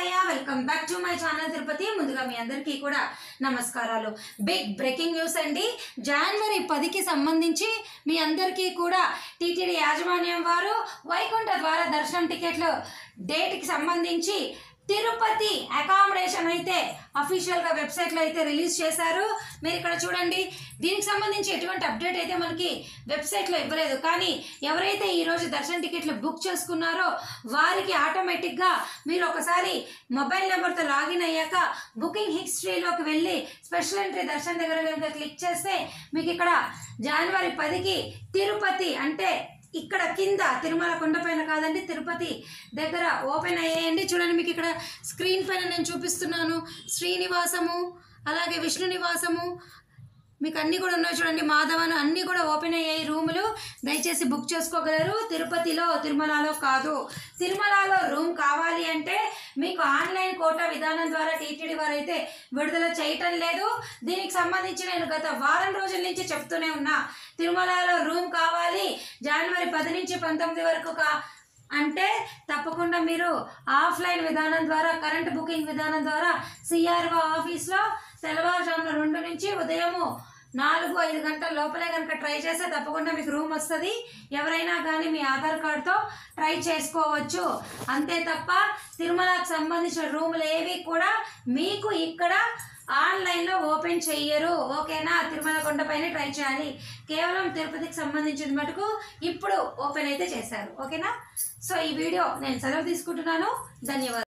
Hi welcome back to my channel Tirupati. ముందుగా మీ అందరికీ కూడా నమస్కారాలు. బిగ్ బ్రేకింగ్ న్యూస్ అండి. జనవరి 10కి సంబంధించి మీ అందరికీ కూడా టీటీడీ యాజమాన్యం వారు వైకుంఠ ద్వార దర్శనం టికెట్లు డేట్కి సంబంధించి తిరుపతి అకామిడేషన్ అయితే అఫీషియల్గా వెబ్సైట్లో అయితే రిలీజ్ చేశారు. మీరు ఇక్కడ చూడండి, దీనికి సంబంధించి ఎటువంటి అప్డేట్ అయితే మనకి వెబ్సైట్లో ఇవ్వలేదు. కానీ ఎవరైతే ఈరోజు దర్శన టికెట్లు బుక్ చేసుకున్నారో వారికి ఆటోమేటిక్గా మీరు ఒకసారి మొబైల్ నెంబర్తో లాగిన్ అయ్యాక బుకింగ్ హిస్టరీలోకి వెళ్ళి స్పెషల్ ఎంట్రీ దర్శనం దగ్గర కనుక క్లిక్ చేస్తే మీకు ఇక్కడ జనవరి 10కి తిరుపతి అంటే ఇక్కడ కింద తిరుమల కొండపైన కాదండి, తిరుపతి దగ్గర ఓపెన్ అయ్యాయండి. చూడండి, మీకు ఇక్కడ స్క్రీన్ పైన నేను చూపిస్తున్నాను. శ్రీనివాసము, అలాగే విష్ణు నివాసము, మీకు అన్నీ కూడా ఉన్నాయి. చూడండి, మాధవన్ అన్నీ కూడా ఓపెన్ అయ్యాయి రూములు. దయచేసి బుక్ చేసుకోగలరు. తిరుపతిలో, తిరుమలలో కాదు. తిరుమలలో రూమ్ కావాలి అంటే మీకు ఆన్లైన్ కోటా విధానం ద్వారా టీటీడీ వారు అయితే విడుదల చేయటం లేదు. దీనికి సంబంధించి నేను గత వారం రోజుల నుంచి చెప్తూనే ఉన్నా, తిరుమలలో రూమ్ కావాలి జనవరి 10 నుంచి 19 వరకు అంటే తప్పకుండా మీరు ఆఫ్లైన్ విధానం ద్వారా, కరెంట్ బుకింగ్ విధానం ద్వారా సిఆర్ఓ ఆఫీస్లో తెల్లవారుజామున 2 నుంచి ఉదయము 4-5 గంటల లోపలే కనుక ట్రై చేస్తే తప్పకుండా మీకు రూమ్ వస్తుంది. ఎవరైనా కానీ మీ ఆధార్ కార్డుతో ట్రై చేసుకోవచ్చు. అంతే తప్ప తిరుమలకు సంబంధించిన రూములు ఏవి కూడా మీకు ఇక్కడ ఆన్లైన్లో ఓపెన్ చెయ్యరు. ఓకేనా? తిరుమల కొండపైన ట్రై చేయాలి. కేవలం తిరుపతికి సంబంధించిన మటుకు ఇప్పుడు ఓపెన్ అయితే చేశారు. ఓకేనా? సో ఈ వీడియో నేను సెలవు తీసుకుంటున్నాను. ధన్యవాదాలు.